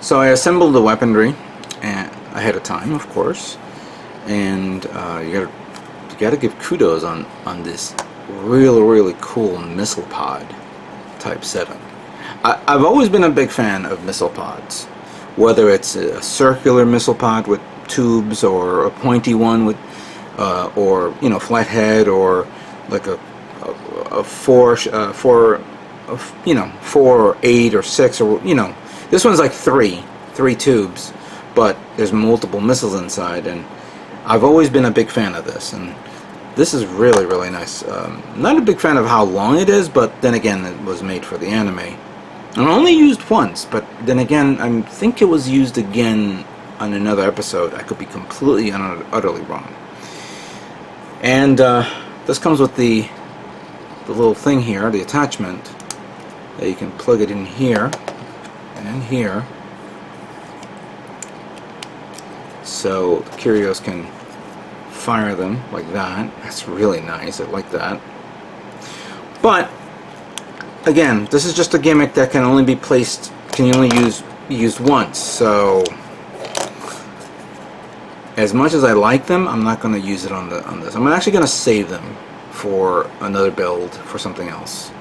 So I assembled the weaponry ahead of time, of course, and you gotta give kudos on this really cool missile pod type setup. I've always been a big fan of missile pods, whether it's a circular missile pod with tubes or a pointy one with, or flat head, or like a 4 or 8 or 6, or this one's like three tubes, but there's multiple missiles inside, and I've always been a big fan of this, and this is really nice. Not a big fan of how long it is, but then again, it was made for the anime. And only used once, but then again, I think it was used again on another episode. I could be completely and utterly wrong. And this comes with the little thing here, the attachment, that you can plug it in here and here, so the Kyrios can fire them like that. That's really nice. I like that. But again, this is just a gimmick that can only be placed, can only used once. So as much as I like them, I'm not going to use it on this. I'm actually going to save them for another build for something else.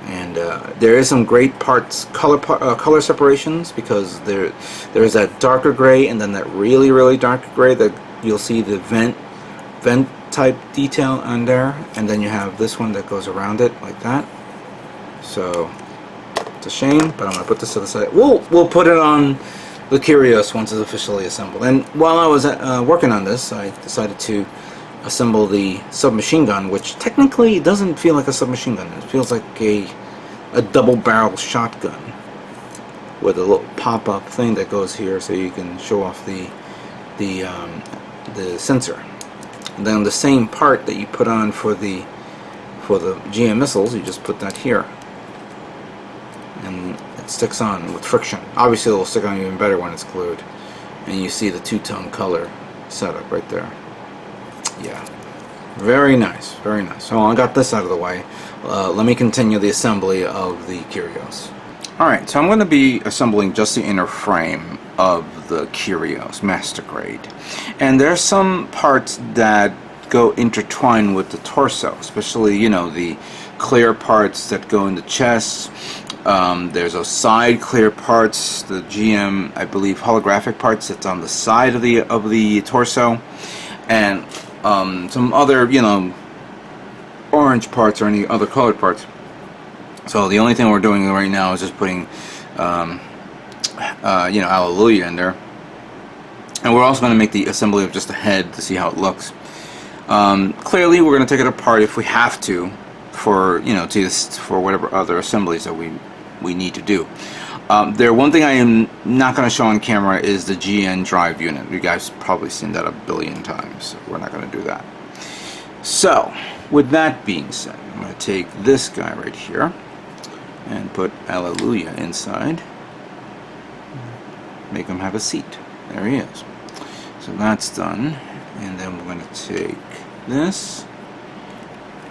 And there is some great parts, color separations, because there is that darker gray and then that really dark gray that you'll see the vent type detail on there, and then you have this one that goes around it like that. So it's a shame, but I'm gonna put this to the side. We'll put it on the Kyrios once it's officially assembled. And while I was working on this, I decided to assemble the submachine gun, which technically doesn't feel like a submachine gun. It feels like a double-barrel shotgun with a little pop-up thing that goes here, so you can show off the sensor. And then the same part that you put on for the GM missiles, you just put that here, and it sticks on with friction. Obviously, it will stick on even better when it's glued. And you see the two-tone color setup right there. Yeah, very nice, very nice. So I got this out of the way. Let me continue the assembly of the Kyrios. Alright, so I'm going to be assembling just the inner frame of the Kyrios Master Grade. And there's some parts that go intertwined with the torso, especially, the clear parts that go in the chest. There's those side clear parts, the GM, I believe, holographic parts that's on the side of the torso, and some other, orange parts or any other colored parts. So the only thing we're doing right now is just putting, Hallelujah in there. And we're also going to make the assembly of just the head to see how it looks. Clearly, we're going to take it apart if we have to, for for whatever other assemblies that we need to do. One thing I am not going to show on camera is the GN drive unit. You guys have probably seen that a billion times, so we're not going to do that. So, with that being said, I'm going to take this guy right here and put Hallelujah inside. Make him have a seat. There he is. So that's done. And then we're going to take this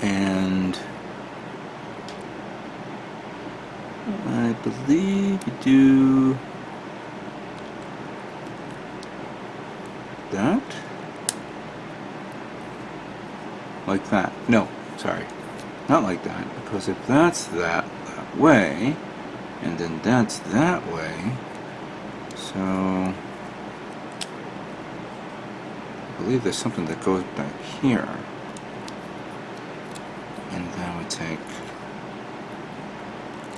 and I believe we do that. Like that. No, sorry. Not like that, because if that's that way, and then that's that way, so I believe there's something that goes back here. And then we take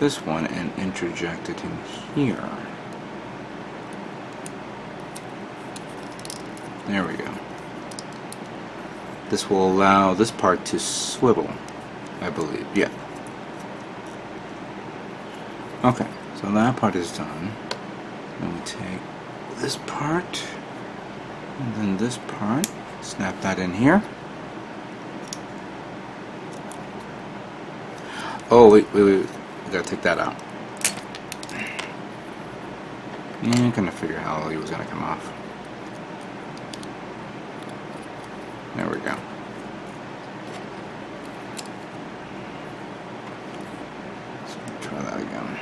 this one and interject it in here. There we go. This will allow this part to swivel, I believe. Yeah. Okay, so that part is done. Then we take this part, and then this part, snap that in here. Oh, wait. We gotta take that out. Yeah, I'm gonna figure how he was gonna come off. There we go. Let's try that again.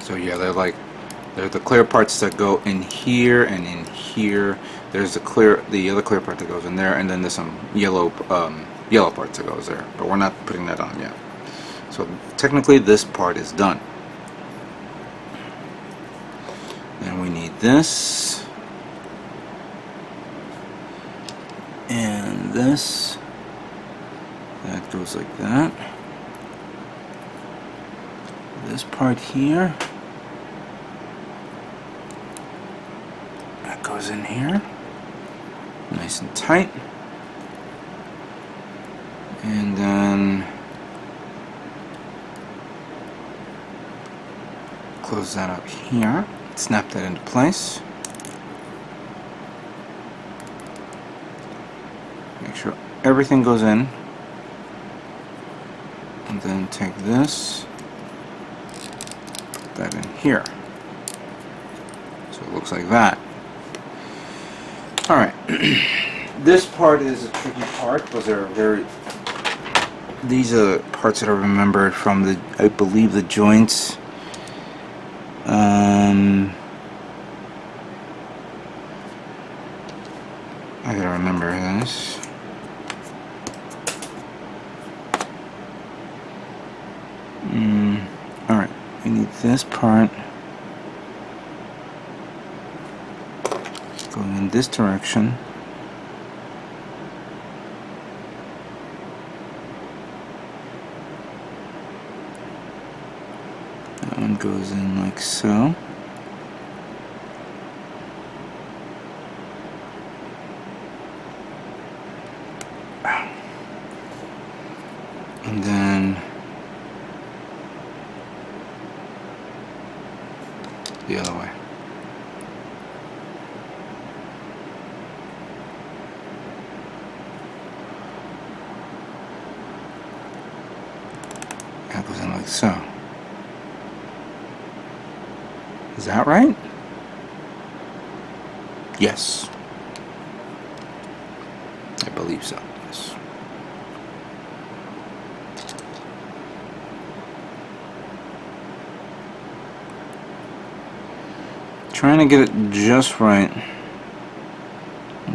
So yeah, they're the clear parts that go in here and in here. There's the other clear part that goes in there, and then there's some yellow parts that goes there. But we're not putting that on yet. So technically, this part is done. Then we need this and this. That goes like that. This part here, that goes in here, nice and tight, and then close that up here, snap that into place, make sure everything goes in, and then take this, that in here. So it looks like that. Alright. This part is a tricky part because these are parts that I remembered from I believe the joints. I gotta remember this. Alright. We need this part going in this direction. That one goes in like so. And then the other way. That goes in like so. Is that right? Yes. I believe so, yes. Trying to get it just right.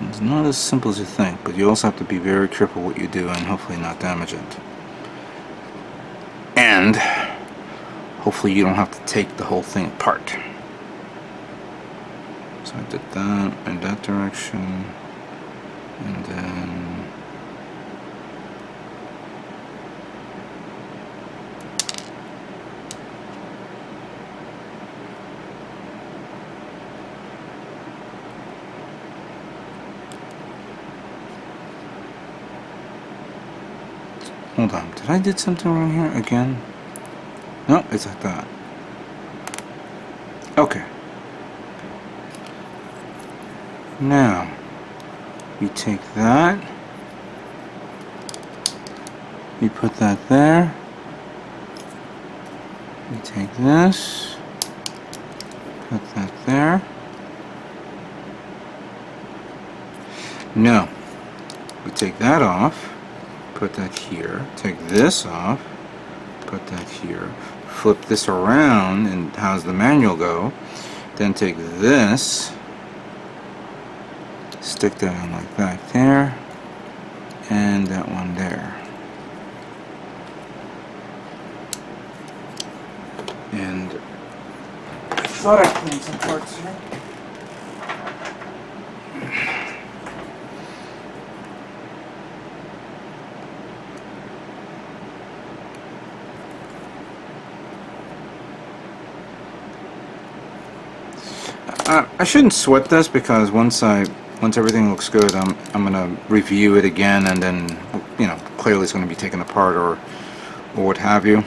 It's not as simple as you think, but you also have to be very careful what you do and hopefully not damage it. And hopefully you don't have to take the whole thing apart. So I did that in that direction, and then hold on, did I did something wrong here again? No, it's like that. Okay. Now, we take that, we put that there, we take this, put that there. No, we take that off, put that here, take this off, put that here, flip this around, and how's the manual go? Then take this, stick that on like that there, and that one there. And I thought I cleaned some parts here. I shouldn't sweat this because once everything looks good, I'm gonna review it again, and then clearly it's going to be taken apart or what have you.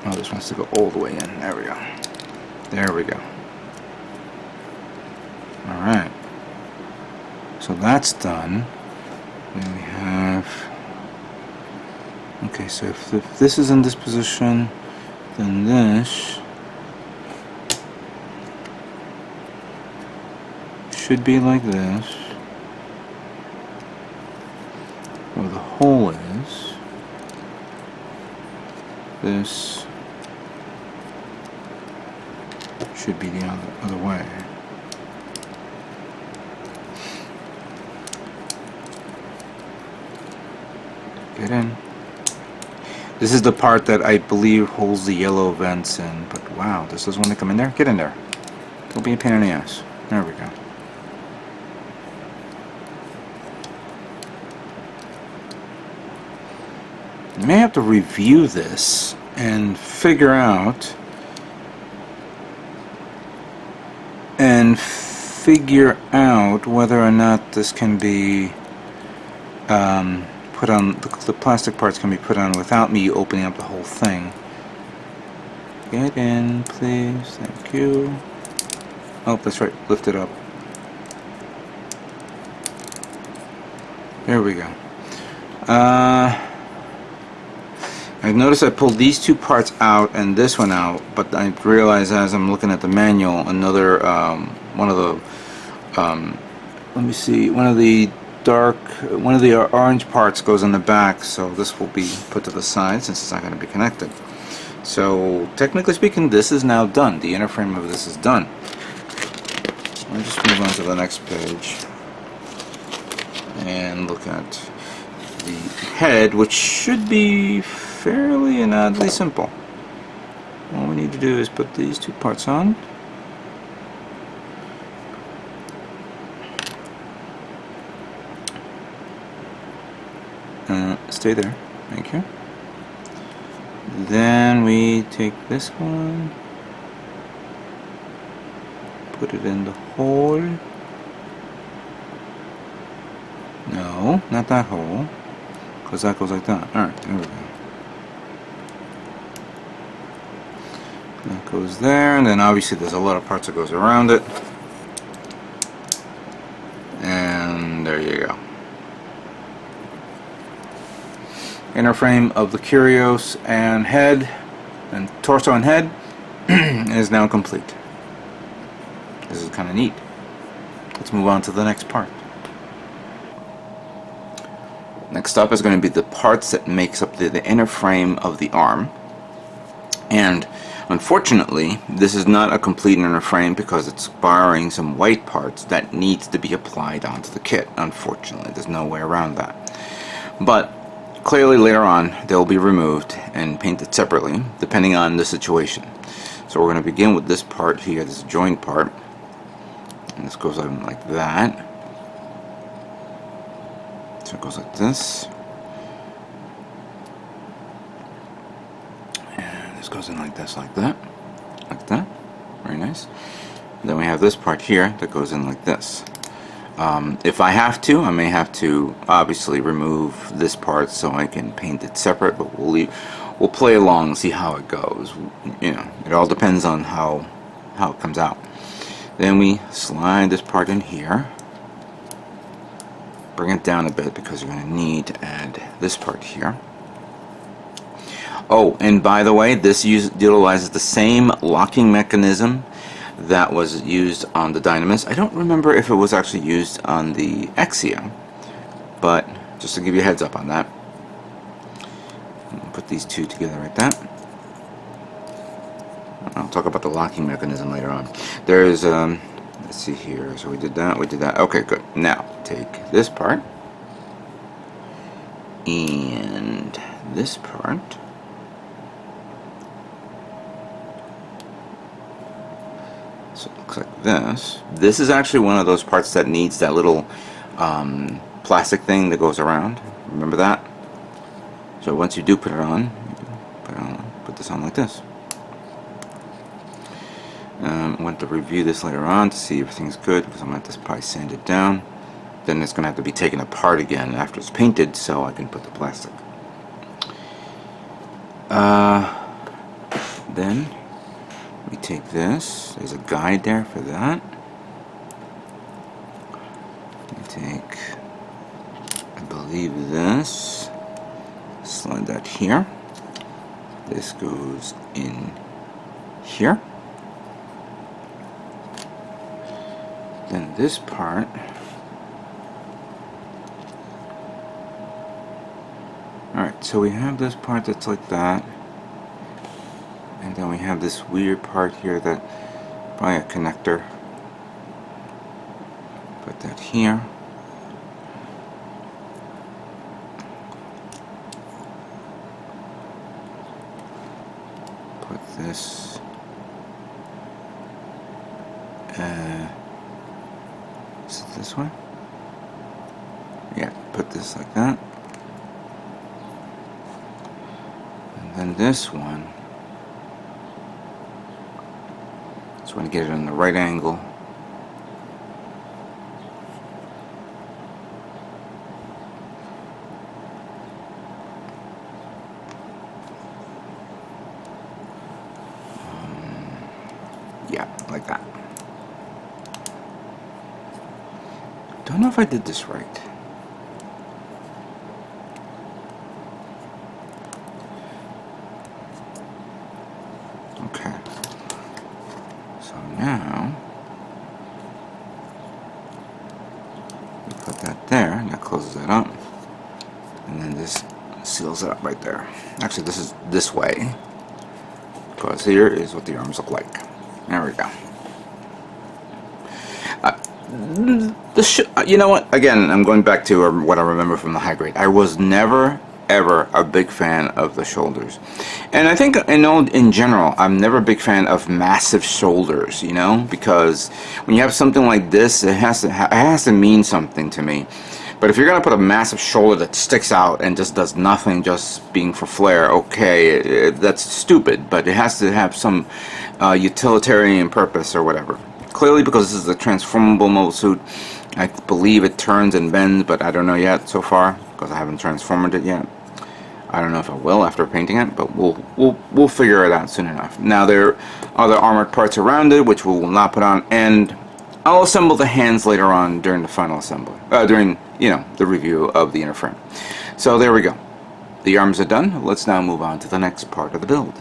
Oh, this wants to go all the way in. There we go. There we go. All right. So that's done. Then we have. Okay, so if this is in this position, then this should be like this, where the hole is. This should be the other way. Get in. This is the part that I believe holds the yellow vents in, but wow, this doesn't want to come in there? Get in there. Don't be a pain in the ass. There we go. I may have to review this and figure out whether or not this can be put on, the plastic parts can be put on without me opening up the whole thing. Get in, please. Thank you. Oh, that's right. Lift it up. There we go. I noticed I pulled these two parts out and this one out, but I realized as I'm looking at the manual, another one of the let me see, one of the orange parts goes in the back, so this will be put to the side since it's not going to be connected. So technically speaking, this is now done. The inner frame of this is done. I'll just move on to the next page and look at the head, which should be fairly and oddly simple. All we need to do is put these two parts on. Stay there, thank you. Then we take this one, put it in the hole. No, not that hole, because that goes like that. Alright, there we go. That goes there, and then obviously there's a lot of parts that goes around it. And there you go. Inner frame of the Kyrios and head, and torso and head is now complete. This is kind of neat. Let's move on to the next part. Next up is going to be the parts that makes up the inner frame of the arm. And unfortunately, this is not a complete inner frame because it's borrowing some white parts that needs to be applied onto the kit. Unfortunately, there's no way around that. But clearly later on, they'll be removed and painted separately, depending on the situation. So we're going to begin with this part here, this joint part. And this goes on like that. So it goes like this. And this goes in like this, like that. Like that. Very nice. And then we have this part here that goes in like this. If I have to, I may have to obviously remove this part so I can paint it separate, but we'll play along and see how it goes. You know, it all depends on how it comes out. Then we slide this part in here, bring it down a bit because you're going to need to add this part here. Oh, and by the way, this utilizes the same locking mechanism that was used on the Dynamis. I don't remember if it was actually used on the Exia, but just to give you a heads up on that. Put these two together like that. I'll talk about the locking mechanism later on. There's, let's see here, so we did that. Okay, good. Now, take this part, and this part, so it looks like this. This is actually one of those parts that needs that little plastic thing that goes around. Remember that? So once you do put it on, put this on like this. I want to review this later on to see if everything's good, because I'm going to have to probably sand it down. Then it's going to have to be taken apart again after it's painted so I can put the plastic. Then we take this. There's a guide there for that. We take, I believe, this. Slide that here. This goes in here. Then this part, alright, so we have this part that's like that, and then we have this weird part here that Probably a connector. Put that here. Put this. Is it this one? Yeah, put this like that. And then this one. Just want to get it in the right angle. Yeah, like that. Don't know if I did this right. Okay. So now we put that there, and that closes it up. And then this seals it up right there. Actually, this is this way, because here is what the arms look like. There we go. You know what? Again, I'm going back to what I remember from the high grade. I was never, ever a big fan of the shoulders. And I think, in general, I'm never a big fan of massive shoulders, you know? Because when you have something like this, it has to mean something to me. But if you're going to put a massive shoulder that sticks out and just does nothing, just being for flair, okay, that's stupid. But it has to have some utilitarian purpose or whatever. Clearly, because this is a transformable mobile suit, I believe it turns and bends, but I don't know yet so far, because I haven't transformed it yet. I don't know if I will after painting it, but we'll figure it out soon enough. Now, there are other armored parts around it, which we will not put on, and I'll assemble the hands later on during the final assembly, during, the review of the inner frame. So there we go. The arms are done. Let's now move on to the next part of the build.